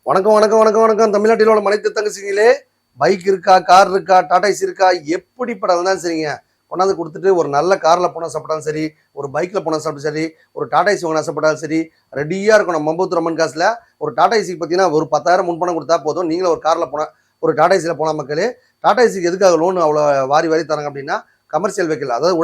வணக்கம் வணக்கம் வணக்கம் வணக்கம். தமிழ்நாட்டில் உள்ள மனைத்து தங்கச்சிங்களே, பைக் இருக்கா, கார் இருக்கா, டாடா ஏசி இருக்கா, எப்படி படம் தான் சரிங்க கொண்டாந்து கொடுத்துட்டு ஒரு நல்ல காரில் போனால் சாப்பிட்டாலும் சரி, ஒரு பைக்கில் போனால் சாப்பிட்டாலும் சரி, ஒரு டாடா ஏசி வாங்கினா சாப்பிட்டாலும் சரி, ரெடியாக இருக்கும். நம்ம மம்பூத்து ரம்மன் காசில் ஒரு டாடா ஏசிக்கு பார்த்தீங்கன்னா ஒரு 10,000 முன்பணம் கொடுத்தா போதும். நீங்களும் ஒரு காரில் போனால், ஒரு டாடா ஏசியில் போனால் மக்களே, டாடா ஏசிக்கு எதுக்காக லோன் அவ்வளோ வாரி வாரி தராங்க அப்படின்னா, கமர்ஷியல் வெஹிக்கிள், அதாவது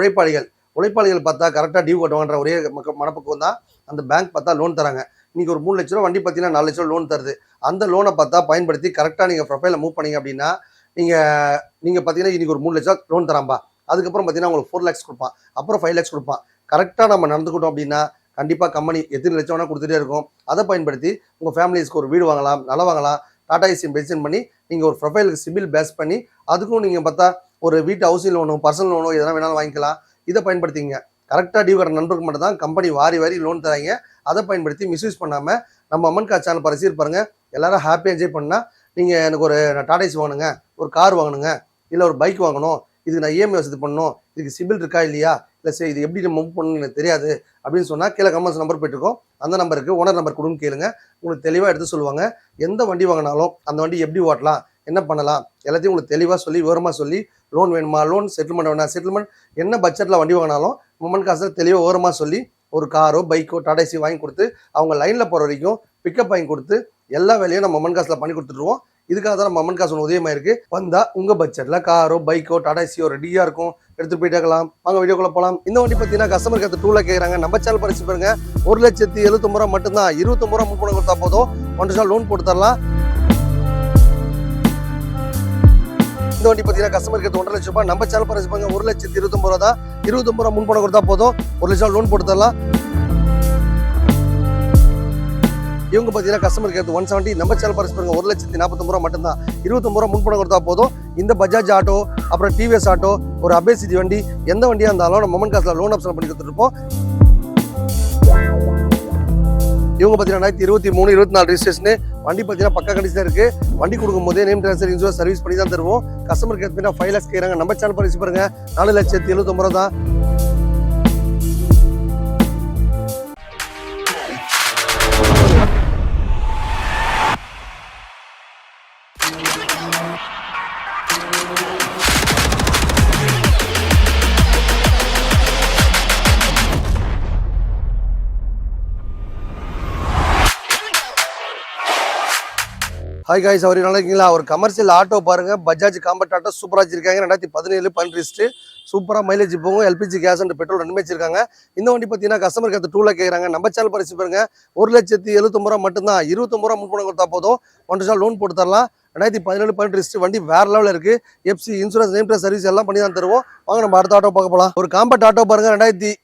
உழைப்பாளிகள் பார்த்தா கரெக்டாக டியூ கட்டுவாங்கன்ற ஒரே மனப்பக்குவம் தான் அந்த பேங்க் பார்த்தா லோன் தராங்க. இன்னைக்கு ஒரு 3 லட்ச ரூபா வண்டி பார்த்தீங்கன்னா 4 லட்ச ரூபா லோன் தருது. அந்த லோனை பார்த்தா பயன்படுத்தி கரெக்டாக நீங்கள் ப்ரொஃபைலில் மூவ் பண்ணீங்க அப்படின்னா, நீங்கள் பார்த்தீங்கன்னா இன்னைக்கு ஒரு 3 லட்ச ரூபா லோன் தராம்பா, அதுக்கப்புறம் பார்த்தீங்கன்னா உங்களுக்கு 4 lakhs கொடுப்பான், அப்புறம் 5 lakhs கொடுப்பான். கரெக்டாக நம்ம நடந்துக்கிட்டோம் அப்படின்னா கண்டிப்பாக கம்பெனி எத்தனை லட்சம் வேணால் கொடுத்துட்டே இருக்கும். அதை பயன்படுத்தி உங்கள் ஃபேமிலிஸ்க்கு ஒரு வீடு வாங்கலாம், நிலம் வாங்கலாம். டாடா ஏசி மென்ஷன் பண்ணி நீங்கள் ஒரு ப்ரொஃபைலுக்கு சிபில் பேஸ் பண்ணி அதுக்கும் நீங்கள் பார்த்தா ஒரு வீட்டு ஹவுசிங் லோனோ பர்சனல் லோனோ எதனா வேணாலும் வாங்கிக்கலாம். இதை பயன்படுத்திங்க. கரெக்டாக டியூ கட்டுற நண்பருக்கு மட்டும் தான் கம்பெனி வாரி வாரி லோன் தராங்க. அதை பயன்படுத்தி மிஸ்யூஸ் பண்ணாமல் நம்ம அம்மன் கார் சேனல் பரிசீல் பாருங்க. எல்லாரும் ஹாப்பியாக என்ஜாய் பண்ணால் நீங்கள் எனக்கு ஒரு டாடா ஏசி வாங்கணுங்க, ஒரு கார் வாங்கணுங்க, இல்லை ஒரு பைக் வாங்கணும், இதுக்கு நான் இஎம்ஐ வசதி பண்ணணும், இதுக்கு சிபில் இருக்கா இல்லையா, இல்லை சரி இது எப்படி மூவ் பண்ணணும்னு எனக்கு தெரியாது அப்படின்னு சொன்னால் கீழே கமெண்ட்ஸ் நம்பர் போயிட்டுருக்கோம். அந்த நம்பருக்கு ஓனர் நம்பர் கொடுன்னு கேளுங்க. உங்களுக்கு தெளிவாக எடுத்து சொல்லுவாங்க. எந்த வண்டி வாங்கினாலும் அந்த வண்டி எப்படி ஓட்டலாம், என்ன பண்ணலாம், எல்லாத்தையும் உங்களுக்கு தெளிவாக சொல்லி விவரமாக சொல்லி, லோன் வேணுமா லோன், செட்டில்மெண்ட் வேணா செட்டில்மெண்ட், என்ன பட்ஜெட்டில் வண்டி வாங்கினாலும் மொமெண்ட் காசில் தெளிவாக விவரமாக சொல்லி ஒரு காரோ பைக்கோ டாடா ஏசி வாங்கி கொடுத்து அவங்க லைனில் போகிற வரைக்கும் பிக்கப் வாங்கி கொடுத்து எல்லா வேலையும் நம்ம மொமெண்ட் காசில் பண்ணி கொடுத்துருவோம். இதுக்காக தான் நம்ம மொமெண்ட் காசு ஒன்று உதயமாக இருக்குது. வந்தால் உங்கள் பட்ஜெட்டில் காரோ பைக்கோ டாடா ஏசியோ ரெடியாக இருக்கும், எடுத்துகிட்டு போயிட்டாக்கலாம். வாங்க வீடியோக்குள்ளே போகலாம். இந்த வண்டி பார்த்தீங்கன்னா கஸ்டமர் கேட்டு 2 lakh கேட்குறாங்க. நம்ம சேனல் பரிசு பாருங்க. 1,79,000 ரூபா மட்டும்தான். 29 ரூபா முன்பணம் கொடுத்தா போதும், 1 வருஷம் லோன் போட்டு தரலாம். இந்த வண்டி பார்த்தீங்கன்னா கஸ்டமர் கேட்டு 1.5 லட்சம் ரூபாய். நம்ம சேனல் பரிசு பாருங்க. 1,29,000 ரூபா தான். 29 ரூபா முன்பணம் கொடுத்தா போதும், 1 லட்சம் லோன் போட்டு தரலாம். இவங்க பார்த்தீங்கன்னா கஸ்டமர் கேட்டு 170. நம்ம சேனல் பரிசு பாருங்க. 1,49,000 ரூபா மட்டும்தான். 29 ரூபா முன்பணம் கொடுத்தா போதும். இந்த பஜாஜ் ஆட்டோ, அப்புறம் டிவிஎஸ் ஆட்டோ, ஒரு அபேசிட்டி வண்டி, எந்த வண்டியாக இருந்தாலும் நம்ம மொமெண்ட் காசில் லோன் ஆப்ஷன் பண்ணி கொடுத்துருப்போம். இவங்க பார்த்தீங்கன்னா 2023 24 ரிஜிஸ்ட்ரேஷன் வண்டி பார்த்தீங்கன்னா பக்கா கண்டிஷன் இருக்கு. வண்டி கொடுக்கும் போதே நேம் ட்ரான்ஸ்ஃபர் இன்சூரன்ஸ் சர்வீஸ் பண்ணி தான் தருவோம். கஸ்டமர் கேட்டு 5 lakhs கேட்குறாங்க. நம்ம சேனல் பரிசு பாருங்க. 4,79,000 ரூபா தான். ஹாய் காய்ஸ், அவர் நல்லா இருக்கீங்களா? ஒரு கமர்ஷியல் ஆட்டோ பாருங்க. பஜாஜ் காம்பேக்ட் ஆட்டோ சூப்பராக வச்சிருக்காங்க. 2017 12 சூப்பராக மைலேஜ் போகும். எல்பிஜி கேஸ் அண்ட் பெட்ரோல் ரெண்டுமே வச்சிருக்காங்க. இந்த வண்டி பார்த்தீங்கன்னா கஸ்டமர் கேட்டு 2 lakh கேட்குறாங்க. நம்ம சேனல் பரிசு பாருங்க. 1,79,000 ரூபா மட்டும்தான். 29 ரூபா முன்பணம் கொடுத்தா போதும், 1 வருஷம் லோன் போட்டு தரலாம். 2017 12 வண்டி வேற லெவலில் இருக்கு. FC insurance name transfer service எல்லாம் பண்ணி தான் தருவோம். வாங்க நம்ம அடுத்த ஆட்டோ பார்க்க போகலாம். ஒரு காம்பேக்ட் ஆட்டோ பாருங்க.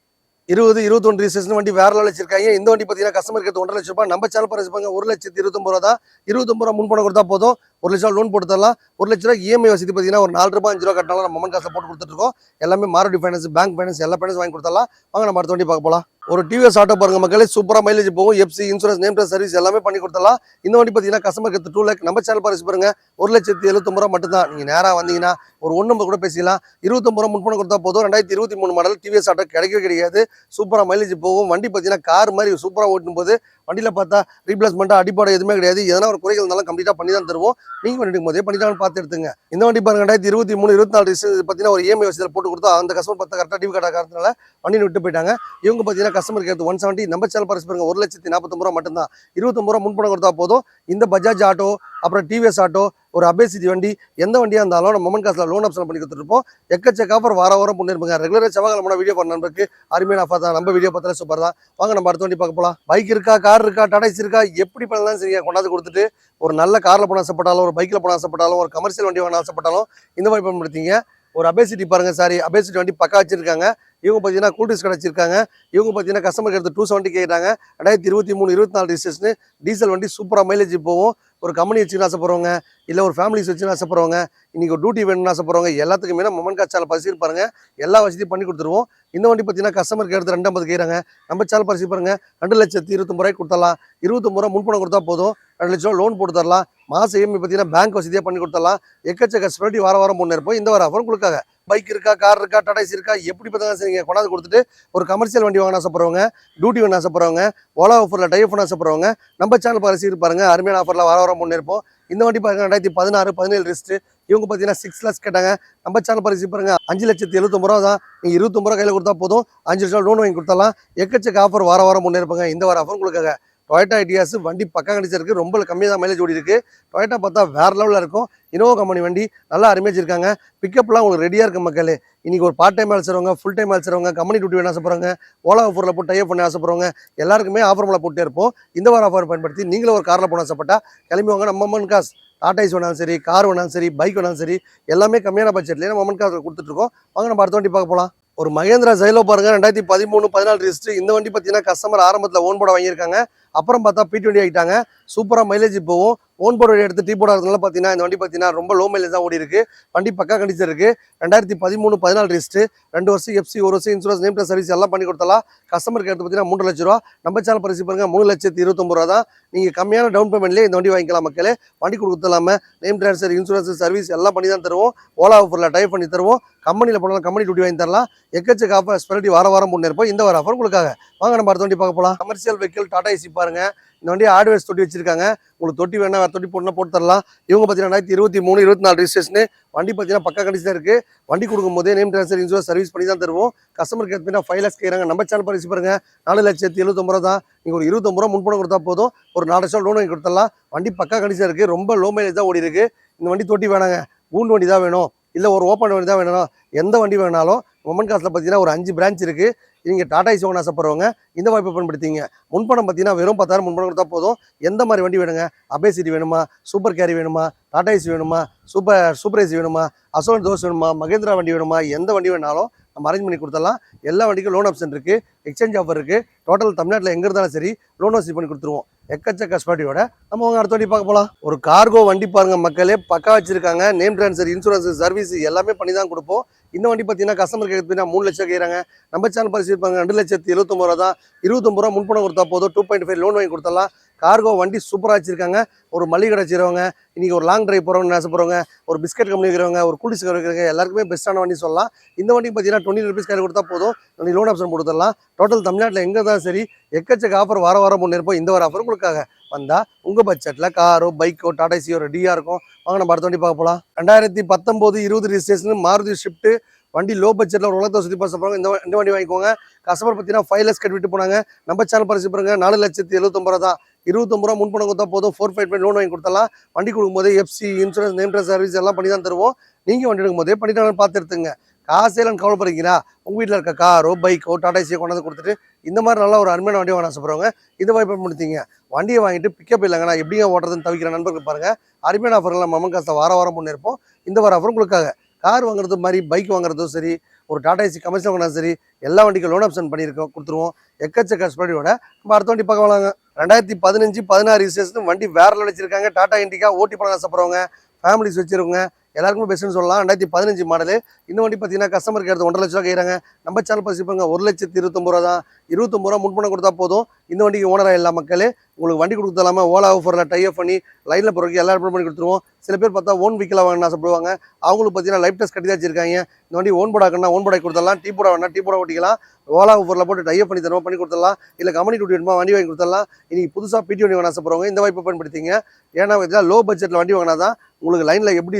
2020 21 ரிஜிஸ்ட்ரேஷன் வண்டி வேற லெவலில் வச்சிருக்காங்க. இந்த வண்டி பார்த்தீங்கன்னா கஸ்டமர் கேட்டு 1.5 லட்சம் ரூபாய். நம்ம சேனல் பரிசு பாருங்க. 1,29,000 ரூபா தான். 29 ரூபா முன்பணம் கொடுத்தா போதும், 1 லட்சம் லோன் போட்டு தரலாம். 1 லட்ச ரூபா இஎம்ஐ வசதி பார்த்தீங்கன்னா ஒரு 4 ரூபாய் 5 ரூபா கட்டினாலும் நம்ம மொமெண்ட் காசில் போட்டு கொடுத்துருக்கோம். எல்லாமே மாருதி ஃபைனான்ஸ், பேங்க் ஃபைனான்ஸ், எல்லா ஃபைனான்ஸ் வாங்கி கொடுத்தலாம். வாங்க நம்ம அடுத்த வண்டி பார்க்க போகலாம். ஒரு டிவிஎஸ் ஆட்டோ பாருங்க மக்களே. சூப்பராக மைலேஜ் போகும். FC insurance name transfer service எல்லாமே பண்ணி கொடுத்தலாம். இந்த வண்டி பார்த்தீங்கன்னா கஸ்டமர் கேட்டு 2 lakh. நம்ம சேனல் பரிசு பாருங்க. 1,79,000 ரூபா மட்டும்தான். நீங்கள் நேராக வந்தீங்கன்னா ஒரு 1 நம்பர் கூட பேசிக்கலாம். 29 ரூபா முன்பணம் கொடுத்தா போதும். 2023 மாடல் டிவிஎஸ் ஆட்டோ கிடைக்கவே கிடையாது. சூப்பராக மைலேஜ் போகும். வண்டி பார்த்தீங்கன்னா கார் மாதிரி சூப்பராக ஓட்டும் போது வண்டியில் பார்த்தா ரீப்ளேஸ்மெண்ட்டாக அடிப்பாடு எதுவுமே கிடையாது. எதனா ஒரு குறைகள் இருந்தாலும் கம்ப்ளீட்டாக பண்ணி தான் தருவோம். நீங்கள் வண்டி போதே பண்ணி தான் பார்த்து எடுத்துங்க. இந்த வண்டி பாருங்க. 2023 24 ரிஜிஸ்ட்ரேஷன் பார்த்தீங்கன்னா ஒரு இஎம்ஐ வசதியில் போட்டு கொடுத்தா அந்த கஸ்டமர் பார்த்தா கரெக்டாக டிவி கார்டாக காரணத்தினால வண்டி விட்டு போயிட்டாங்க. இவங்க பார்த்தீங்கன்னா கஸ்டமர் கேட்டு 170. நம்ம சேனல் பரிசு பாருங்க. 1,49,000 ரூபா மட்டும்தான். 29 ரூபா முன்பணம் கொடுத்தா போதும். இந்த பஜாஜ் ஆட்டோ, அப்புறம் டிவிஎஸ் ஆட்டோ, ஒரு அபேசிட்டி வண்டி, எந்த வண்டியாக இருந்தாலும் நம்ம மொமெண்ட் காசில் லோன் ஆப்ஷன் பண்ணி கொடுத்துருப்போம். எக்கச்சக்க ஆஃபர் வாரம் பண்ணிருப்பாங்க. ரெகுலராக செவ்வாய்க்கிழமை வீடியோ பண்ண நம்பருக்கு அருமையான ஆஃபர் தான். நம்ம வீடியோ பார்த்தாலே சூப்பர் தான். வாங்க நம்ம அடுத்த வண்டி பார்க்க போகலாம். பைக் இருக்கா, கார் இருக்கா, டாடா ஏசி இருக்கா, எப்படி பண்ணலாம் சரியா கொண்டாந்து கொடுத்துட்டு ஒரு நல்ல காரில் போன ஆசைப்பட்டாலும், ஒரு பைக்கில் போன ஆசைப்பட்டாலும், ஒரு கமர்ஷியல் வண்டி வாங்க ஆசைப்பட்டாலும் இந்த மாதிரி பயன்படுத்திங்க. ஒரு அபேசிட்டி பாருங்க. அபேசிட்டி வண்டி பக்கா வச்சிருக்காங்க. இவங்க பார்த்தீங்கன்னா கூல்ட்ரிங்க்ஸ் கடை வச்சிருக்காங்க. இவங்க பார்த்தீங்கன்னா கஸ்டமர் எடுத்து 270 கேட்டாங்க. 2023 24 ரிஜிஸ்ட்ரேஷன் டீசல் வண்டி சூப்பராக மைலேஜ் போகும். ஒரு கம்பெனி வச்சுன்னு ஆசைப்படுறவங்க, இல்லை ஒரு ஃபேமிலிஸ் வச்சுன்னு ஆசைப்படுறவங்க, இன்னைக்கு ஒரு டியூட்டி வேணும்னு ஆசைப்படுறவங்க எல்லாத்துக்குமே மொமெண்ட் கார் சேனல் பரிசு பாருங்க. எல்லா வசதியும் பண்ணி கொடுத்துருவோம். இந்த வண்டி பார்த்தீங்கன்னா கஸ்டமருக்கு எடுத்து 250 கேட்குறாங்க. நம்ம சேனல் பரிசு பாருங்க. 2,29,000 ரூபாய் கொடுத்தலாம். 29 ரூபா முன்பணம் கொடுத்தா போதும், 2 லட்சம் லோன் போட்டு தரலாம். மாசம் இஎம்ஐ பார்த்தீங்கன்னா பேங்க் வசதியாக பண்ணி கொடுத்தலாம். எக்கச்சக்க ஸ்பெஷாலிட்டி வாரம் முன்னே இருப்போம். இந்த வாரம் ஆஃபர் உங்களுக்காக. பைக் இருக்கா, கார் இருக்கா, டாடாஸ் இருக்கா, எப்படி பார்த்தாலும் சரி நீங்கள் கொண்டாந்து கொடுத்துட்டு ஒரு கமர்ஷியல் வண்டி வாங்க ஆசைப்படுறவங்க, டியூட்டி வேணும் ஆசைப்படுறவங்க, ஓலா ஆஃபரில் டைப் பண்ண ஆசைப்படுறவங்க நம்ம சேனல் பரிசீலித்து பாருங்க. அருமையான ஆஃபரில் வாரம் முன்னேற்போம். இந்த வண்டி பாருங்க 2016, 17 ரிஸ்ட். இவங்க பார்த்தீங்கன்னா 6 lakhs கேட்டாங்க. நம்ம சேனல் பரிசீலித்து பாருங்க. 5,79,000 தான். நீங்கள் 29 கையில் கொடுத்தா போதும். 5 லட்சம் லோன் வாங்கி கொடுத்தலாம். எக்கச்சக்க ஆஃபர் வாரம் முன்னேற்பங்க. இந்த வார ஆஃபர் உங்களுக்காக டொயோட்டா ஐடியாஸ் வண்டி பக்கா கண்டிச்சு இருக்கு. ரொம்ப கம்மியாக தான் மைலேஜ் ஓடி இருக்கு. டொயோட்டா பார்த்தா வேற லெவலில் இருக்கும். இனோவா கம்பெனி வண்டி நல்லா அருமைச்சிருக்காங்க. பிக்கப்லாம் உங்களுக்கு ரெடியாக இருக்கு மக்களே. இன்னைக்கு ஒரு பார்ட் டைம் அழைச்சிருவாங்க, ஃபுல் டைம் அழைச்சிருவாங்க, கம்பெனி டியூட்டி வேணும் ஆசைப்படுறாங்க, ஓலா ஆஃபரில் போட்டு டைப் பண்ண ஆசைப்படுறவங்க எல்லாருக்குமே ஆஃபர் மேலே போட்டே இருப்போம். இந்த வார ஆஃபர் பயன்படுத்தி நீங்களும் ஒரு காரில் போன ஆசைப்பட்டா கிளம்பி வாங்க. நம்ம மமன் காஸ் டாடா ஐஸ் வேணாலும் சரி, கார் வேணாலும் சரி, பைக் வேணாலும் சரி, எல்லாமே கம்மியான பட்ஜெட்லேயே நம்ம மமன் காசில் கொடுத்துட்ருக்கோம். வாங்க நம்ம அடுத்த வண்டி பார்க்க போகலாம். ஒரு மகேந்திரா ஜைலோ பாருங்க 2013, 14 ரிஸ்ட். இந்த வண்டி பார்த்தீங்கன்னா கஸ்டமர் ஆரம்பத்தில் ஓன் போர்டை வாங்கியிருக்காங்க. அப்புறம் பார்த்தா P20 ஆகிட்டாங்க. சூப்பராக மைலேஜ் போகும். ஓன் போர்டு எடுத்து டீ போர்டு ஆகிறதுனால பார்த்தீங்கன்னா இந்த வண்டி பார்த்தீங்கன்னா ரொம்ப லோ மைலேஜ் தான் ஓடி இருக்கு. வண்டி பக்கா கண்டிச்சு இருக்கு. 2013, 14 ரிஸ்ட். 2 வருஷம் எஃப்சி, 1 வருஷம் இன்சூரன்ஸ், நேம் பிளஸ் சர்வீஸ் எல்லாம் பண்ணி கொடுத்தலாம். கஸ்டமருக்கு எடுத்து பார்த்தீங்கன்னா 3 லட்ச ரூபா. நம்ம சேனல் பரிசு பாருங்க 3,29,000 தான். நீங்கள் கம்மியான டவுன் பேமெண்ட்லேயே இந்த வண்டி வாங்கிக்கலாம் மக்களே. வண்டி கொடுத்துலாம நேம் ட்ரான்ஸ்ஃபர், இன்சூரன்ஸ், சர்வீஸ் எல்லாம் பண்ணி தான் தருவோம். ஓலா ஆஃபரில் டைப் பண்ணி தருவோம். கம்பெனியில் போனாலும் கம்பெனி டியூட்டி வாங்கி தரலாம். எக்கச்சக்க ஆஃபர் ஸ்பெஷாலிட்டி வாரம் முன்னேற்போம். இந்த வார ஆஃபர் உங்களுக்காக. வாங்க நம்ம அடுத்த வண்டி பார்க்க போகலாம். கமர்ஷியல் வெஹிக்கிள் டாடா ஏசி பாருங்க. இந்த வண்டி ஹார்ட்வேர்ஸ் தொட்டி வச்சிருக்காங்க. உங்களுக்கு தொட்டி வேணா வேறு தொட்டி போட்டுனா போட்டு தரலாம். இவங்க பார்த்தீங்கன்னா 2023, 24 ரிஜிஸ்ட்ரேஷன். வண்டி பார்த்தீங்கன்னா பக்கா கண்டிஷன் இருக்கு. வண்டி கொடுக்கும்போதே நேம் ட்ரான்ஸ்ஃபர், இன்சூரன்ஸ், சர்வீஸ் பண்ணி தான் தருவோம். கஸ்டமருக்கு எடுத்துனா 5 lakhs கேட்குறாங்க. நம்ம சேனல் பரிசு பாருங்க 4,79,000 தான். நீங்கள் ஒரு 29 முன்பணம் கொடுத்தா போதும். ஒரு 4 லட்சம் லோன் வாங்கி கொடுத்துடலாம். வண்டி பக்கா கண்டிஷன் இருக்கு. ரொம்ப லோ மைலேஜ் தான் ஓடி இருக்கு. இந்த வண்டி தொட்டி வேணாங்க, கூண்டு வண்டி தான் வேணும், இல்லை ஒரு ஓப்பன் வண்டி தான் வேணும், எந்த வண்டி வேணாலும் மொமன் காசில் பார்த்தீங்கன்னா ஒரு 5 பிரான்ச் இருக்குது. நீங்கள் டாடா ஐஸ் வாங்க ஆசைப்படுறவங்க இந்த வாய்ப்பை பயன்படுத்திங்க. முன்பணம் பார்த்தீங்கன்னா வெறும் 10,000 முன்பணம் கொடுத்தா போதும். எந்த மாதிரி வண்டி வேணுங்க? அபேசிட்டி வேணுமா, சூப்பர் கேரி வேணுமா, டாடா ஐஸ் வேணுமா, சூப்பர் ஏசி வேணுமா, அசோன் தோஸ் வேணுமா, மகேந்திரா வண்டி வேணுமா, எந்த வண்டி வேணாலும் நம்ம அரேஞ்ச் பண்ணி கொடுத்துடலாம். எல்லா வண்டிக்கும் லோன் ஆப்ஷன் இருக்குது, எக்ஸ்சேஞ்ச் ஆஃபர் இருக்குது. டோட்டல் தமிழ்நாட்டில் எங்கே இருந்தாலும் சரி லோன் வசதி பண்ணி கொடுத்துருவோம். எக்கச்சக்க ஸ்பாட்டியோட நம்ம அவங்க அடுத்த வண்டி பார்க்க போகலாம். ஒரு கார்கோ வண்டி பாருங்க மக்களே, பக்கா வச்சிருக்காங்க. நேம் ட்ரான்ஸ்ஃபர், இன்சூரன்ஸ், சர்வீஸ் எல்லாமே பண்ணி தான் கொடுப்போம். இந்த வண்டி பார்த்தீங்கன்னா கஸ்டமருக்கு எடுத்துனா 3 லட்சம் கேட்குறாங்க. நம்ம சேனல் பரிசீலிப்பாங்க 2,79,000 தான். 29 முன்பணம் கொடுத்தா போதும். 2.5 லோன் வாங்கி கொடுத்துடலாம். கார்கோ வண்டி சூப்பராக வச்சிருக்காங்க. ஒரு மளிகை கடை வச்சிருவங்க, இன்னைக்கு ஒரு லாங் டிரைவ் போகிறவங்க ஆசைப்படுறவங்க, ஒரு பிஸ்கட் கம்பெனி வைக்கிறவங்க, ஒரு கூலிஸ் வைக்கிறவங்க எல்லாருக்குமே பெஸ்ட்டான வண்டி சொல்லலாம். இந்த வண்டி பார்த்தீங்கன்னா 20 rupees கையில் கொடுத்தா போதும். லோன் ஆப்ஷன் கொடுத்துடலாம். டோட்டல் தமிழ்நாட்டில் எங்கே தான் சரி எக்கச்சக்க ஆஃபர் வாரம் முன்னேற்போம். இந்த வார ஆஃபர் உங்களுக்காக வந்தால் உங்கள் பட்ஜெட்டில் காரோ, பைக்கோ, டாடா ஏசியோ ரெடியாக இருக்கும். வாங்க நம்ம அடுத்த வண்டி பார்க்க போகலாம். 2019, 20 ரிஜிஸ்ட்ரேஷன் மாருதி ஷிஃப்ட் வண்டி. லோ பட்ஜெட்டில் ஒரு உலகத்தை சுற்றி பார்த்து போகிறாங்க. இந்த வண்டி வாங்கிக்கோங்க. கஸ்டமர் பார்த்தீங்கன்னா 5 lakhs கட்டி விட்டு போனாங்க. நம்ம சேனல் பரிசு பாருங்க 4,79,000 தான். 29 முன்பணம் கொடுத்தா போதும். 4.5 லோன் வாங்கி கொடுத்தலாம். வண்டி கொடுக்கும்போது FC, insurance, name transfer service எல்லாம் பண்ணி தான் தருவோம். நீங்கள் வண்டி எடுக்கும்போதே பண்ணிட்டு பார்த்து எடுத்துங்க. காசேலன்னு கவலைப்படுறீங்களா? உங்கள் வீட்டில் இருக்க காரோ, பைக்கோ, டாடா ஏசியோ கொண்டாந்து கொடுத்துட்டு இந்த மாதிரி நல்லா ஒரு அருமையான வண்டியை வாங்க ஆசைப்படுறவங்க இந்த வாய்ப்பு பயன்படுத்திங்க. வண்டியை வாங்கிட்டு பிக்கப் இல்லைங்க, நான் எப்படிங்க ஓட்டுறதுன்னு தவிக்கிற நண்பர்கள் பாருங்கள். அருமையான ஆஃபர்லாம் மமன் காசில் வாரம் முன்னேற்போம். இந்த வார ஆஃபர் உங்களுக்காக. கார் வாங்குறது மாதிரி பைக் வாங்குறதும் சரி, ஒரு டாடா ஏசி கமர்ஷியல் வாங்கினா சரி, எல்லா வண்டிக்கும் லோன் ஆப்ஷன் பண்ணியிருக்கோம், கொடுத்துருவோம். எக்கச்சக்க ஸ்பீடோட நம்ம அடுத்த வண்டி பார்க்க வாங்க. 2015, 16 ரிஜிஸ்ட்ரேஷன் வண்டி வேற லெவல் வச்சிருக்காங்க. டாடா இண்டிகா ஓட்டி பண்ண ஆசைப்படுறவங்க, ஃபேமிலிஸ் வச்சிருக்கவங்க எல்லாருக்குமே பெஸ்ட்னு சொல்லலாம். 2015 மாடலு. இந்த வண்டி பார்த்தீங்கன்னா கஸ்டமருக்கு எடுத்து 1,50,000 ரூபா கேட்குறாங்க. நம்ம சேனல் பரிசுப்பாங்க 1,29,000 தான். 29 முன்பணம் கொடுத்தா போதும். இந்த வண்டிக்கு ஓனராக எல்லா மக்களே உங்களுக்கு வண்டி கொடுத்தலாமல் ஓலா ஆஃபரில் டைப் பண்ணி லைனில் போகிறதுக்கு எல்லாரும் பண்ணி கொடுத்துருவோம். சில பேர் பார்த்தா ஓன் வீக்கில் வாங்கினா ஆசைப்படுவாங்க. அவங்களுக்கு பார்த்தீங்கன்னா லைஃப் டெஸ்ட் கட்டி தான் வச்சிருக்காங்க. இந்த வண்டி ஓன் போர்டு ஆக்கணும்னா ஓன் போர்டை கொடுத்துடலாம். டீ போட வேணா டீ போட ஓட்டிக்கலாம். ஓலா ஆஃபரில் போட்டு டைப் பண்ணி தருவோம், பண்ணி கொடுத்துடலாம். இல்லை கம்பெனி டியூட்டி வேணுமா வண்டி வாங்கி கொடுத்துடலாம். இன்னைக்கு புதுசாக P20 வாங்க ஆசைப்படுறவங்க இந்த வாய்ப்பு பயன்படுத்திங்க. ஏன்னா இதெல்லாம் லோ பட்ஜெட்டில் வண்டி வாங்கினா தான் உங்களுக்கு லைனில் எப்படி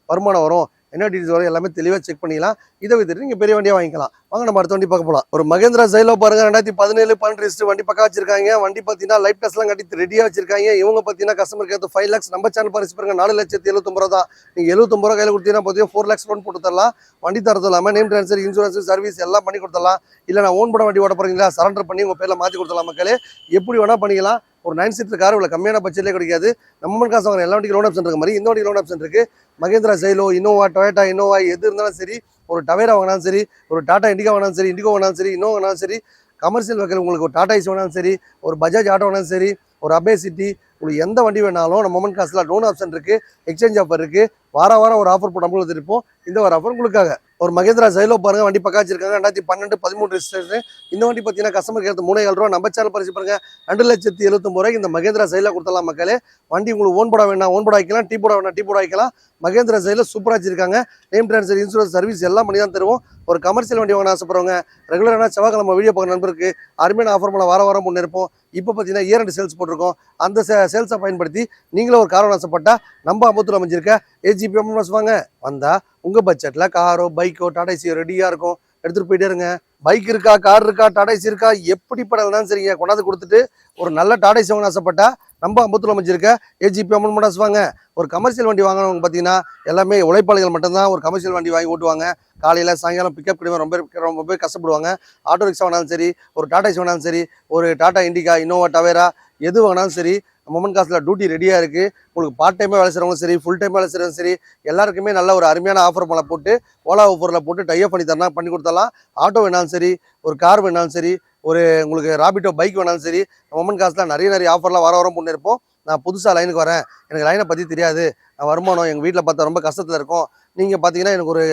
வருமானம் வரும், என்ன டீட்டெயில்ஸ் வரும் எல்லாமே தெளிவாக செக் பண்ணிக்கலாம். இதை வித்துட்டு நீங்கள் பெரிய வண்டியாக வாங்கிக்கலாம். வாங்க நம்ம அடுத்த வண்டி பார்க்க போகலாம். ஒரு மகேந்திரா ஜைலோ பாருங்க 2017, 12 ரிஜிஸ்டர் வண்டி பக்கா வச்சிருக்காங்க. வண்டி பார்த்தீங்கன்னா லைஃப் டெஸ்ட்லாம் கட்டி ரெடியாக வச்சிருக்காங்க. இவங்க பார்த்தீங்கன்னா கஸ்டமருக்கு எடுத்து 5 lakhs. நம்ம சேனல் பரிசு பாருங்க 4,79,000 தான். நீங்கள் 79 கையில் கொடுத்தீங்கன்னா பார்த்தீங்கன்னா 4 lakhs லோன் போட்டு தரலாம். வண்டி தரது இல்லாமல் நேம் ட்ரான்ஸ்ஃபர், இன்சூரன்ஸ், சர்வீஸ் எல்லாம் பண்ணி கொடுத்துடலாம். இல்லை நான் ஓன் போட வண்டி ஓட போகிறீங்களா, சரண்டர் பண்ணி உங்கள் பேரில் மாற்றி கொடுத்துடலாம் மக்களே. எப்படி வேணால் பண்ணிக்கலாம். ஒரு 9 சீட்டர் கார் இவ்வளோ கம்மியான பட்ஜெட்லேயே கிடைக்காது. நம்ம காசு வாங்க எல்லா வண்டிக்கும் லோன் ஆப்ஷன் இருக்க மாதிரி இந்த வண்டி லோன் ஆப்ஷன் இருக்குது. Mahindra Xylo, Innova, Toyota Innova எது இருந்தாலும் சரி, ஒரு டவேரா வாங்கினாலும் சரி, ஒரு டாடா இண்டிகா வாங்கினாலும் சரி, இண்டிகோ வாங்கினாலும் சரி, இன்னோ வாங்கினாலும் சரி, கமர்ஷியல் வெஹிக்கிள் உங்களுக்கு ஒரு டாடா ஐஸ் வேணாலும் சரி, ஒரு பஜாஜ் ஆட்டோ வேணாலும் சரி, ஒரு அபேசிட்டி, உங்களுக்கு எந்த வண்டி வேணாலும் நம்ம மொமெண்ட் காசில் லோன் ஆப்ஷன் இருக்குது, எக்ஸ்சேஞ்ச் ஆஃபர் இருக்குது. வாரம் ஒரு ஆஃபர் போட்டு நம்மளுக்கு இருப்போம். இந்த ஒரு ஆஃபர் உங்களுக்காக. ஒரு மகேந்திரா ஜைலோ பாருங்க, வண்டி பக்கா வச்சிருக்காங்க. 2012 13 ரெஜிஸ்ட்ரேஷன். இந்த வண்டி பார்த்தீங்கன்னா கஸ்டமர் கேட்டு 3,700 ரூபா. நம்ம சேனல் பரிசு பாருங்க 2,79,000 ரூபாய்க்கு இந்த மகேந்திரா ஜைலோ கொடுத்தலாம் மக்களே. வண்டி உங்களுக்கு ஓன் போட வேணாம் ஓன் போட வைக்கலாம், டீ போட வேணாம் டீ போட வைக்கலாம். மகேந்திரா ஜைலோ சூப்பராக வச்சிருக்காங்க. நேம் ட்ரான்ஸ்ஃபர், இன்சூரன்ஸ், சர்வீஸ் எல்லாம் பண்ணி தான் தருவோம். ஒரு கமர்ஷியல் வண்டி வாங்க ஆசைப்படுறவங்க ரெகுலரான செவ்வாய்க்கிழமை வீடியோ பார்க்குற நண்பருக்கு அருமையான ஆஃபர் பண்ண வாரம் முன்னேற்போம். இப்போ பார்த்தீங்கன்னா இயர் ரெண்டு சேல்ஸ் போட்டிருக்கோம். அந்த சேல்ஸை பயன்படுத்தி நீங்களும் ஒரு கார் வாங்க ஆசைப்பட்டா நம்ம அம்பத்தூர் அமைஞ்சிருக்க ஏஜிபி வாங்க வந்தா உங்க பட்ஜெட்ல காரோ பைக்கோ டாடா ஏசியோ ரெடியா இருக்கும், எடுத்துட்டு போயிட்டே இருங்க. பைக் இருக்கா, கார் இருக்கா, டாடா ஏசி இருக்கா, எப்படி படம் சரிங்க கொண்டாந்து கொடுத்துட்டு ஒரு நல்ல டாடா ஏசி வாங்க ஆசைப்பட்டா நம்ம அம்பத்தூர் அமைஞ்சிருக்க ஏஜிபி வாங்க. ஒரு கமர்ஷியல் வண்டி வாங்கினவங்க பார்த்தீங்கன்னா எல்லாமே உழைப்பாளிகள் மட்டும்தான் ஒரு கமர்ஷியல் வண்டி வாங்கி ஓட்டுவாங்க. காலையில் சாயங்காலம் பிக்கப் கிடையாது, ரொம்ப பேர் கஷ்டப்படுவாங்க. ஆட்டோ ரிக்ஷா வேணாலும் சரி, ஒரு டாடா ஏசி வேணாலும் சரி, ஒரு டாடா இண்டிகா, இன்னோவா, டவேரா எது வேணாலும் சரி, மொமெண்ட் காசில் டியூட்டி ரெடியாக இருக்குது. உங்களுக்கு பார்ட் டைமாக வேலை செய்கிறவங்களும் சரி, ஃபுல் டைமாக வேலை செய்கிறவங்க சரி, எல்லாருக்குமே நல்ல ஒரு அருமையான ஆஃபர் பண்ண போட்டு ஓலா ஆஃபரில் போட்டு டைப் பண்ணி தரலாம், பண்ணி கொடுத்தலாம். ஆட்டோ வேணாலும் சரி, ஒரு கார் வேணாலும் சரி, ஒரு உங்களுக்கு ராபிட்டோ பைக் வேணாலும் சரி, மொமெண்ட் காசில் நிறைய ஆஃபர்லாம் வாரம் முன்னேற்போம். நான் புதுசாக லைனுக்கு வரேன், எனக்கு லைனை பற்றி தெரியாது, நான் வருமானம் எங்கள் வீட்டில் பார்த்தா ரொம்ப கஷ்டத்தில் இருக்கும், நீங்கள் பார்த்தீங்கன்னா எனக்கு ஒரு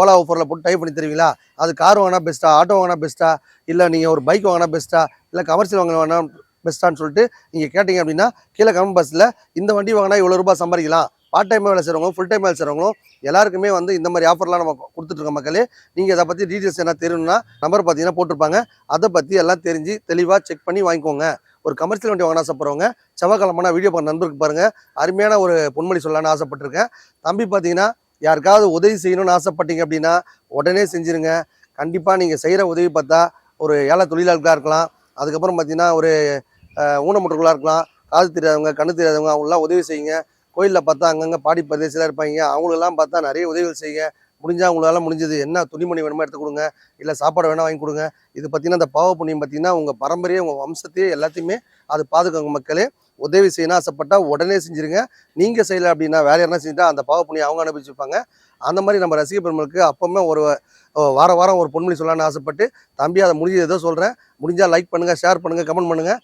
ஓலா ஆஃபரில் போட்டு டைப் பண்ணி தருவீங்களா? அது கார் வாங்கினா பெஸ்ட்டா, ஆட்டோ வாங்கினா பெஸ்ட்டா, இல்லை நீங்கள் ஒரு பைக் வாங்கினா பெஸ்ட்டா, இல்லை கமர்ஷியல் வாங்கினா வேணா பெஸ்ட்டான்னு சொல்லிட்டு நீங்கள் கேட்டிங்க அப்படின்னா கீழே கமெண்ட் பாக்ஸில் இந்த வண்டி வாங்கினா இவ்வளோ ரூபாய் சம்பாதிக்கலாம், பார்ட் டைமாக வேலை செய்கிறவங்க ஃபுல் டைம் வேலை செய்கிறவங்களும் எல்லாருக்குமே வந்து இந்த மாதிரி ஆஃபர்லாம் நம்ம கொடுத்துட்ருக்க மக்களே. நீங்கள் அதை பற்றி டீட்டெயில்ஸ் என்ன தெரியணும்னா நம்பர் பார்த்தீங்கன்னா போட்டிருப்பாங்க, அதை பற்றி எல்லாம் தெரிஞ்சு தெளிவாக செக் பண்ணி வாங்கிக்கோங்க. ஒரு கமர்ஷியல் வண்டி வாங்கினா ஆசைப்படுறவங்க செவ்வாய்க்கிழமை வீடியோ பார்க்குற நண்பருக்கு பாருங்கள், அருமையான ஒரு பொன்மொழி சொல்லலான்னு ஆசைப்பட்டிருக்கேன். தம்பி பார்த்தீங்கன்னா யாருக்காவது உதவி செய்யணும்னு ஆசைப்பட்டீங்க அப்படின்னா உடனே செஞ்சுருங்க. கண்டிப்பாக நீங்கள் செய்கிற உதவி பார்த்தா ஒரு ஏழை தொழிலாளர்களாக இருக்கலாம், அதுக்கப்புறம் பார்த்தீங்கன்னா ஒரு ஊனமுற்றர்களாக இருக்கலாம், காது தெரியாதவங்க, கண்ணு தெரியாதவங்க, அவங்களெலாம் உதவி செய்யுங்க. கோயிலில் பார்த்தா அங்கங்கே பாடி பிரதேசத்தில் இருப்பாங்க, அவங்களெல்லாம் பார்த்தா நிறைய உதவிகள் செய்யுங்க. முடிஞ்சால் அவங்களால முடிஞ்சது என்ன துணிமணி வேணுமோ எடுத்து கொடுங்க, இல்லை சாப்பாடு வேணால் வாங்கி கொடுங்க. இது பார்த்தீங்கன்னா இந்த பாவ புண்ணியம் பார்த்தீங்கன்னா உங்கள் பரம்பரையே உங்கள் வம்சத்தையே எல்லாத்தையுமே அது பாதுகாங்க மக்களே. உதவி செய்யணும் ஆசைப்பட்டால் உடனே செஞ்சுருங்க. நீங்கள் செய்யலை அப்படின்னா வேலை யாருனா செஞ்சுட்டா அந்த பாவ புண்ணியம் அவங்க அனுபவிச்சுப்பாங்க. அந்த மாதிரி நம்ம ரசிக பெருமளுக்கு அப்போவுமே ஒரு வாரம் ஒரு பொன்மொழி சொல்லலான்னு ஆசைப்பட்டு தம்பி அதை முடிஞ்சது ஏதோ சொல்கிறேன். முடிஞ்சால் லைக் பண்ணுங்கள், ஷேர் பண்ணுங்கள், கமெண்ட் பண்ணுங்கள்.